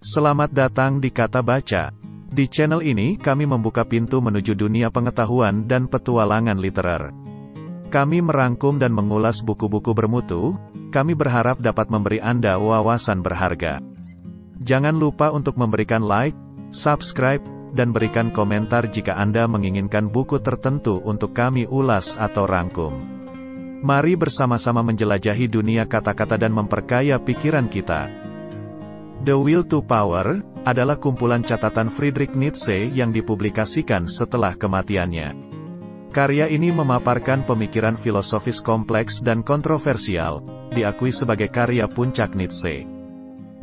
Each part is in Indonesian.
Selamat datang di Kata Baca. Di channel ini kami membuka pintu menuju dunia pengetahuan dan petualangan literer. Kami merangkum dan mengulas buku-buku bermutu. Kami berharap dapat memberi Anda wawasan berharga. Jangan lupa untuk memberikan like, subscribe, dan berikan komentar jika Anda menginginkan buku tertentu untuk kami ulas atau rangkum. Mari bersama-sama menjelajahi dunia kata-kata dan memperkaya pikiran kita. The Will to Power adalah kumpulan catatan Friedrich Nietzsche yang dipublikasikan setelah kematiannya. Karya ini memaparkan pemikiran filosofis kompleks dan kontroversial, diakui sebagai karya puncak Nietzsche.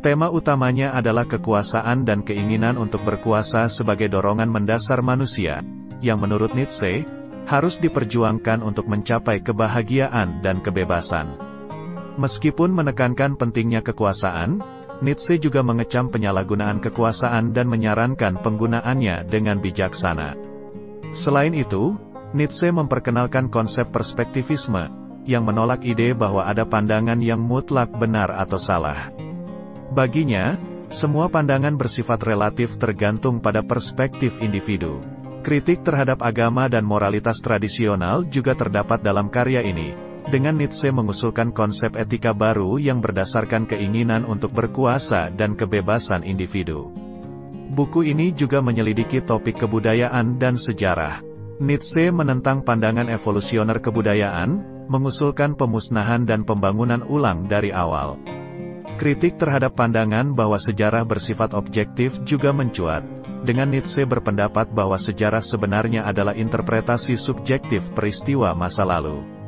Tema utamanya adalah kekuasaan dan keinginan untuk berkuasa sebagai dorongan mendasar manusia, yang menurut Nietzsche, harus diperjuangkan untuk mencapai kebahagiaan dan kebebasan. Meskipun menekankan pentingnya kekuasaan, Nietzsche juga mengecam penyalahgunaan kekuasaan dan menyarankan penggunaannya dengan bijaksana. Selain itu, Nietzsche memperkenalkan konsep perspektivisme, yang menolak ide bahwa ada pandangan yang mutlak benar atau salah. Baginya, semua pandangan bersifat relatif tergantung pada perspektif individu. Kritik terhadap agama dan moralitas tradisional juga terdapat dalam karya ini. Dengan Nietzsche mengusulkan konsep etika baru yang berdasarkan keinginan untuk berkuasa dan kebebasan individu. Buku ini juga menyelidiki topik kebudayaan dan sejarah. Nietzsche menentang pandangan evolusioner kebudayaan, mengusulkan pemusnahan dan pembangunan ulang dari awal. Kritik terhadap pandangan bahwa sejarah bersifat objektif juga mencuat, dengan Nietzsche berpendapat bahwa sejarah sebenarnya adalah interpretasi subjektif peristiwa masa lalu.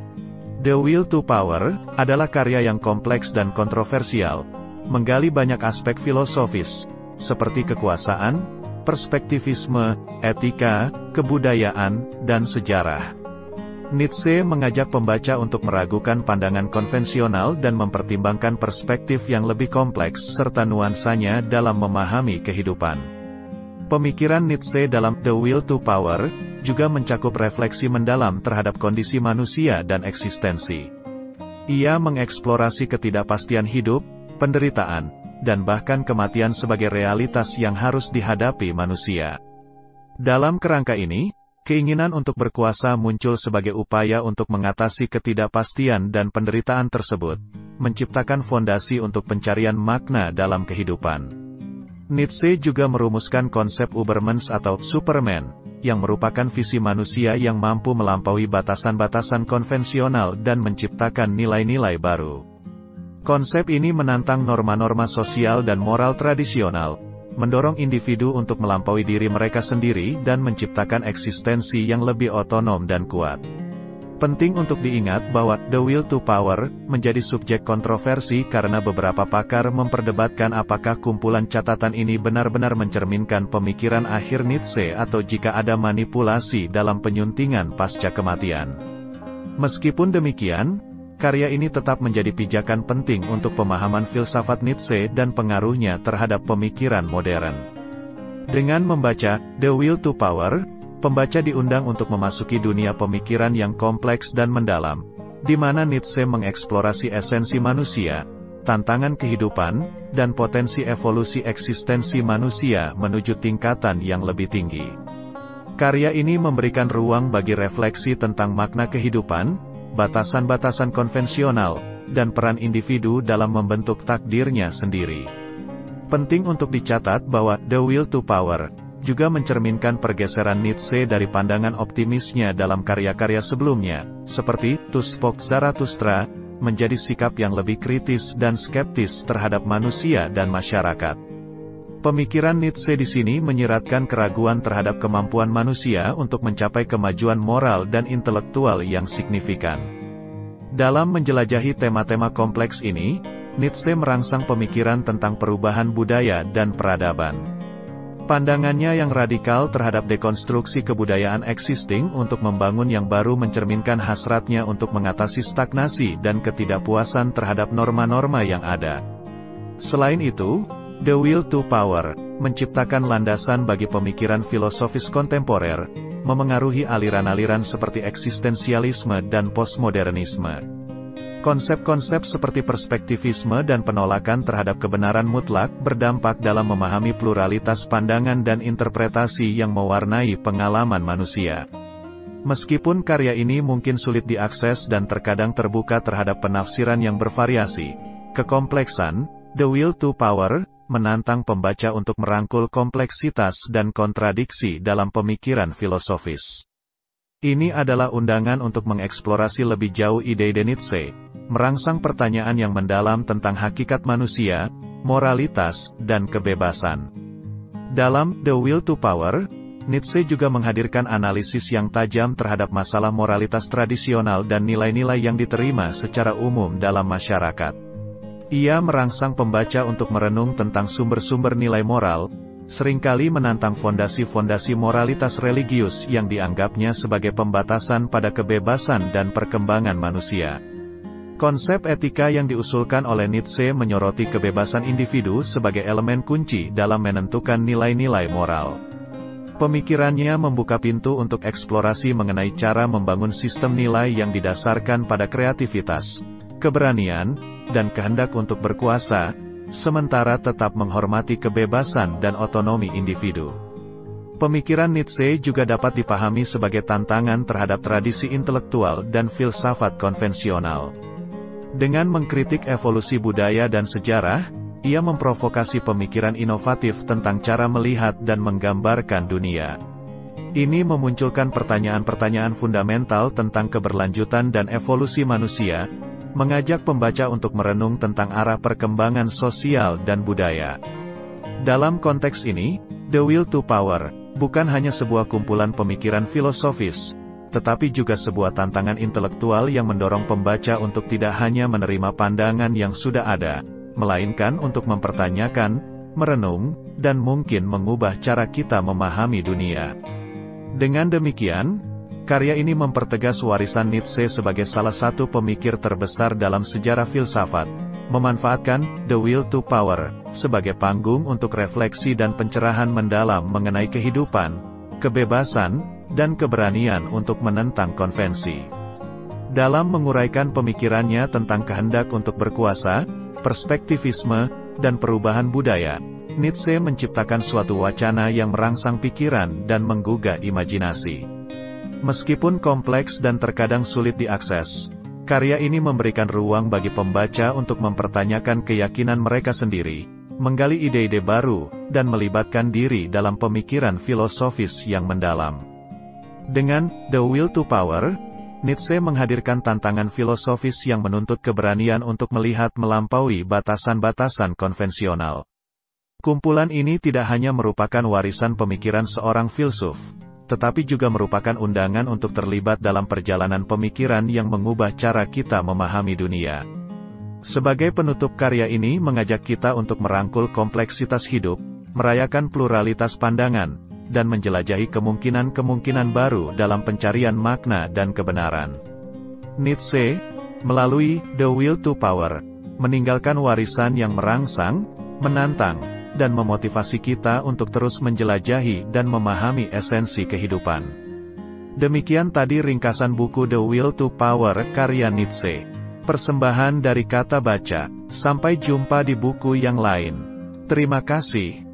The Will to Power adalah karya yang kompleks dan kontroversial, menggali banyak aspek filosofis, seperti kekuasaan, perspektivisme, etika, kebudayaan, dan sejarah. Nietzsche mengajak pembaca untuk meragukan pandangan konvensional dan mempertimbangkan perspektif yang lebih kompleks serta nuansanya dalam memahami kehidupan. Pemikiran Nietzsche dalam The Will to Power juga mencakup refleksi mendalam terhadap kondisi manusia dan eksistensi. Ia mengeksplorasi ketidakpastian hidup, penderitaan, dan bahkan kematian sebagai realitas yang harus dihadapi manusia. Dalam kerangka ini, keinginan untuk berkuasa muncul sebagai upaya untuk mengatasi ketidakpastian dan penderitaan tersebut, menciptakan fondasi untuk pencarian makna dalam kehidupan. Nietzsche juga merumuskan konsep Ubermensch atau Superman, yang merupakan visi manusia yang mampu melampaui batasan-batasan konvensional dan menciptakan nilai-nilai baru. Konsep ini menantang norma-norma sosial dan moral tradisional, mendorong individu untuk melampaui diri mereka sendiri dan menciptakan eksistensi yang lebih otonom dan kuat. Penting untuk diingat bahwa The Will to Power menjadi subjek kontroversi karena beberapa pakar memperdebatkan apakah kumpulan catatan ini benar-benar mencerminkan pemikiran akhir Nietzsche atau jika ada manipulasi dalam penyuntingan pasca kematian. Meskipun demikian, karya ini tetap menjadi pijakan penting untuk pemahaman filsafat Nietzsche dan pengaruhnya terhadap pemikiran modern. Dengan membaca The Will to Power, pembaca diundang untuk memasuki dunia pemikiran yang kompleks dan mendalam, di mana Nietzsche mengeksplorasi esensi manusia, tantangan kehidupan, dan potensi evolusi eksistensi manusia menuju tingkatan yang lebih tinggi. Karya ini memberikan ruang bagi refleksi tentang makna kehidupan, batasan-batasan konvensional, dan peran individu dalam membentuk takdirnya sendiri. Penting untuk dicatat bahwa The Will to Power juga mencerminkan pergeseran Nietzsche dari pandangan optimisnya dalam karya-karya sebelumnya, seperti To Speak Zarathustra, menjadi sikap yang lebih kritis dan skeptis terhadap manusia dan masyarakat. Pemikiran Nietzsche di sini menyiratkan keraguan terhadap kemampuan manusia untuk mencapai kemajuan moral dan intelektual yang signifikan. Dalam menjelajahi tema-tema kompleks ini, Nietzsche merangsang pemikiran tentang perubahan budaya dan peradaban. Pandangannya yang radikal terhadap dekonstruksi kebudayaan existing untuk membangun yang baru mencerminkan hasratnya untuk mengatasi stagnasi dan ketidakpuasan terhadap norma-norma yang ada. Selain itu, The Will to Power menciptakan landasan bagi pemikiran filosofis kontemporer, memengaruhi aliran-aliran seperti eksistensialisme dan postmodernisme. Konsep-konsep seperti perspektivisme dan penolakan terhadap kebenaran mutlak berdampak dalam memahami pluralitas pandangan dan interpretasi yang mewarnai pengalaman manusia. Meskipun karya ini mungkin sulit diakses dan terkadang terbuka terhadap penafsiran yang bervariasi, kekompleksan, The Will to Power, menantang pembaca untuk merangkul kompleksitas dan kontradiksi dalam pemikiran filosofis. Ini adalah undangan untuk mengeksplorasi lebih jauh ide-ide Nietzsche, merangsang pertanyaan yang mendalam tentang hakikat manusia, moralitas, dan kebebasan. Dalam The Will to Power, Nietzsche juga menghadirkan analisis yang tajam terhadap masalah moralitas tradisional dan nilai-nilai yang diterima secara umum dalam masyarakat. Ia merangsang pembaca untuk merenung tentang sumber-sumber nilai moral, seringkali menantang fondasi-fondasi moralitas religius yang dianggapnya sebagai pembatasan pada kebebasan dan perkembangan manusia. Konsep etika yang diusulkan oleh Nietzsche menyoroti kebebasan individu sebagai elemen kunci dalam menentukan nilai-nilai moral. Pemikirannya membuka pintu untuk eksplorasi mengenai cara membangun sistem nilai yang didasarkan pada kreativitas, keberanian, dan kehendak untuk berkuasa, sementara tetap menghormati kebebasan dan otonomi individu. Pemikiran Nietzsche juga dapat dipahami sebagai tantangan terhadap tradisi intelektual dan filsafat konvensional. Dengan mengkritik evolusi budaya dan sejarah, ia memprovokasi pemikiran inovatif tentang cara melihat dan menggambarkan dunia. Ini memunculkan pertanyaan-pertanyaan fundamental tentang keberlanjutan dan evolusi manusia, mengajak pembaca untuk merenung tentang arah perkembangan sosial dan budaya. Dalam konteks ini, The Will to Power bukan hanya sebuah kumpulan pemikiran filosofis, tetapi juga sebuah tantangan intelektual yang mendorong pembaca untuk tidak hanya menerima pandangan yang sudah ada, melainkan untuk mempertanyakan, merenung, dan mungkin mengubah cara kita memahami dunia. Dengan demikian, karya ini mempertegas warisan Nietzsche sebagai salah satu pemikir terbesar dalam sejarah filsafat, memanfaatkan The Will to Power sebagai panggung untuk refleksi dan pencerahan mendalam mengenai kehidupan, kebebasan, dan keberanian untuk menentang konvensi. Dalam menguraikan pemikirannya tentang kehendak untuk berkuasa, perspektivisme, dan perubahan budaya, Nietzsche menciptakan suatu wacana yang merangsang pikiran dan menggugah imajinasi. Meskipun kompleks dan terkadang sulit diakses, karya ini memberikan ruang bagi pembaca untuk mempertanyakan keyakinan mereka sendiri, menggali ide-ide baru, dan melibatkan diri dalam pemikiran filosofis yang mendalam. Dengan The Will to Power, Nietzsche menghadirkan tantangan filosofis yang menuntut keberanian untuk melihat melampaui batasan-batasan konvensional. Kumpulan ini tidak hanya merupakan warisan pemikiran seorang filsuf, tetapi juga merupakan undangan untuk terlibat dalam perjalanan pemikiran yang mengubah cara kita memahami dunia. Sebagai penutup, karya ini mengajak kita untuk merangkul kompleksitas hidup, merayakan pluralitas pandangan, dan menjelajahi kemungkinan-kemungkinan baru dalam pencarian makna dan kebenaran. Nietzsche, melalui The Will to Power, meninggalkan warisan yang merangsang, menantang, dan memotivasi kita untuk terus menjelajahi dan memahami esensi kehidupan. Demikian tadi ringkasan buku The Will to Power karya Nietzsche. Persembahan dari Kata Baca. Sampai jumpa di buku yang lain. Terima kasih.